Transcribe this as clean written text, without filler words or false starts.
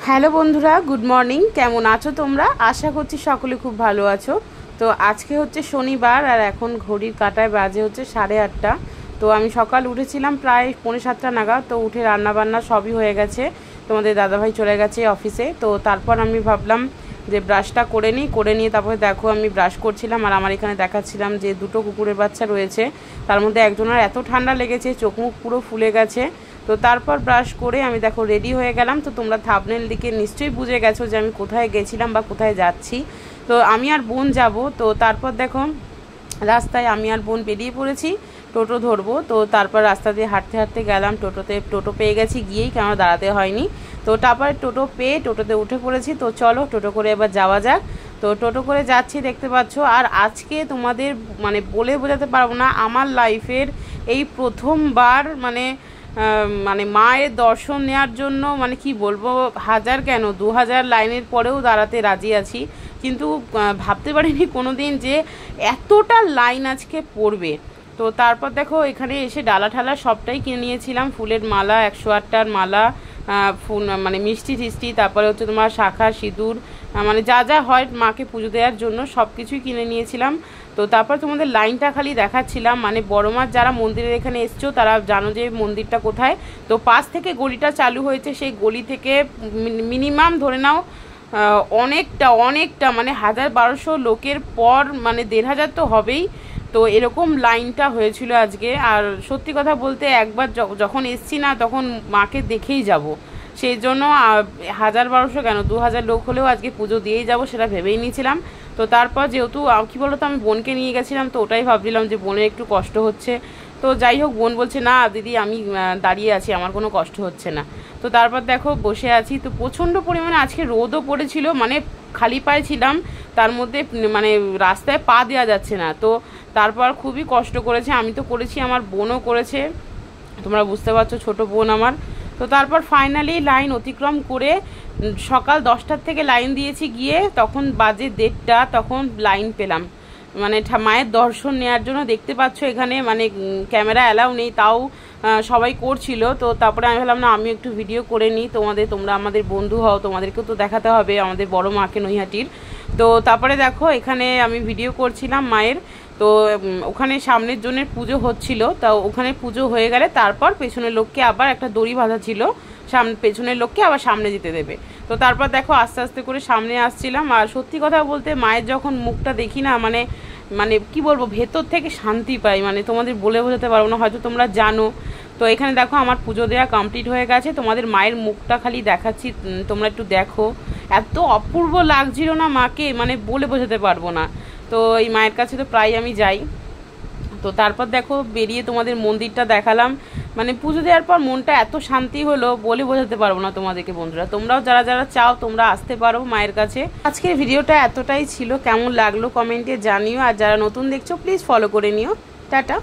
Hello বন্ধুরা, good morning. কেমন আছো তোমরা? আশা করছি সকলে খুব ভালো আছো। তো আজকে হচ্ছে শনিবার আর এখন ঘড়ির কাঁটায় বাজে হচ্ছে 8:30। তো আমি সকাল উঠেছিলাম প্রায় 6:45 নাগাদ। তো উঠে রান্নাবান্না সবই হয়ে গেছে, তোমাদের দাদাভাই চলে গেছে অফিসে। তো তারপর আমি ভাবলাম যে ব্রাশটা করে নিয়ে তারপরে দেখো আমি ব্রাশ করছিলাম আর আমার এখানে দেখাচ্ছিলাম যে দুটো কুকুরের বাচ্চা রয়েছে, তার মধ্যে একজনের এত ঠান্ডা লেগেছে, চোখ মুখ পুরো ফুলে গেছে। তো তারপর ব্রাশ করে আমি দেখো রেডি হয়ে গেলাম। তো তোমরা থাম্বনেল দিকে নিশ্চয়ই বুঝে গেছো যে আমি কোথায় গেছিলাম বা কোথায় যাচ্ছি। তো আমি আর বোন যাব। তো তারপর দেখো রাস্তায় আমি আর বোন বেরিয়ে পড়েছি টোটো ধরবো। তো তারপর রাস্তা দিয়ে হাঁটতে হাঁটতে গেলাম, টোটো পেয়ে গেছি গিয়েই, কেন দাঁড়াতে হয়নি। তো তারপরে টোটো পেয়ে টোটোতে উঠে পড়েছি। তো চলো টোটো করে এবার যাওয়া যাক। তো টোটো করে যাচ্ছি, দেখতে পাচ্ছ। আর আজকে তোমাদের মানে বলে বোঝাতে পারবো না, আমার লাইফের এই প্রথমবার মানে মায়ের দর্শন নেওয়ার জন্য, মানে কি বলবো, 1000 কেন 2000 লাইনের পরেও দাঁড়াতে রাজি আছি। কিন্তু ভাবতে পারিনি কোনো দিন যে এতটা লাইন আজকে পড়বে। তো তারপর দেখো এখানে এসে ডালা ঠালা সবটাই কিনে নিয়েছিলাম, ফুলের মালা, 108টার মালা, ফুল মানে মিষ্টি টিষ্টি, তারপরে হচ্ছে তোমার শাঁখা সিঁদুর, মানে যা যা হয় মাকে পুজো দেওয়ার জন্য সব কিছুই কিনে নিয়েছিলাম। তো তারপর তোমাদের লাইনটা খালি দেখাচ্ছিলাম, মানে বড় মাছ যারা মন্দিরের এখানে এসছো তারা জানো যে মন্দিরটা কোথায়। তো পাশ থেকে গলিটা চালু হয়েছে, সেই গলি থেকে মিনিমাম ধরে নাও অনেকটা মানে 1000-1200 লোকের পর মানে 1500 তো হবেই। তো এরকম লাইনটা হয়েছিল আজকে। আর সত্যি কথা বলতে একবার যখন এসছি না তখন মাকে দেখেই যাব, সেই জন্য 1000-1200 কেন 2000 লোক হলেও আজকে পুজো দিয়েই যাব সেটা ভেবেই নিয়েছিলাম। তো তারপর যেহেতু কী বলো তো, আমি বোনকে নিয়ে গেছিলাম, তো ওটাই ভাবছিলাম যে বোনের একটু কষ্ট হচ্ছে। তো যাই হোক, বোন বলছে না দিদি আমি দাঁড়িয়ে আছি, আমার কোনো কষ্ট হচ্ছে না। তো তারপর দেখো বসে আছি। তো প্রচণ্ড পরিমাণে আজকে রোদও পড়েছিল, মানে খালি পায়ে ছিলাম, তার মধ্যে মানে রাস্তায় পা দেওয়া যাচ্ছে না। তো তারপর খুবই কষ্ট করেছে, আমি তো করেছি, আমার বোনও করেছে, তোমরা বুঝতে পারছো, ছোটো বোন আমার। তো তারপর ফাইনালি লাইন অতিক্রম করে সকাল 10টার থেকে লাইন দিয়েছি গিয়ে, তখন বাজে 1:30, তখন লাইন পেলাম মানে মায়ের দর্শন নেওয়ার জন্য। দেখতে পাচ্ছ এখানে মানে ক্যামেরা অ্যালাউ নেই, তাও সবাই করছিল। তো তারপরে আমি ভাবলাম না আমি একটু ভিডিও করে নিই, তোমরা আমাদের বন্ধু হও, তোমাদেরকেও তো দেখাতে হবে আমাদের বড় মাকে নৈহাটির। তো তারপরে দেখো এখানে আমি ভিডিও করছিলাম মায়ের। তো ওখানে সামনের জনের পুজো হচ্ছিল, তা ওখানে পুজো হয়ে গেলে তারপর পেছনের লোককে আবার একটা দড়ি বাঁধা ছিল, পেছনের লোককে আবার সামনে যেতে দেবে। তো তারপর দেখো আস্তে আস্তে করে সামনে আসছিলাম। আর সত্যি কথা বলতে মায়ের যখন মুখটা দেখি না, মানে মানে কি বলবো, ভেতর থেকে শান্তি পাই, মানে তোমাদের বলে বোঝাতে পারবো না, হয়তো তোমরা জানো। তো এখানে দেখো আমার পুজো দেওয়া কমপ্লিট হয়ে গেছে, তোমাদের মায়ের মুখটা খালি দেখাচ্ছি, তোমরা একটু দেখো। এত অপূর্ব লাগছিল না মাকে, মানে বলে বোঝাতে পারবো না। তো এই মায়ের কাছে তো প্রায় আমি যাই। তো তারপর দেখো বেরিয়ে তোমাদের মন্দিরটা দেখালাম, মানে পুজো দেওয়ার পর মনটা এত শান্তি হলো বলে বোঝাতে পারবো না তোমাদেরকে। বন্ধুরা তোমরাও যারা যারা চাও তোমরা আসতে পারো মায়ের কাছে। আজকের ভিডিওটা এতটাই ছিল, কেমন লাগলো কমেন্টে জানিও, আর যারা নতুন দেখছো প্লিজ ফলো করে নিও। টাটা।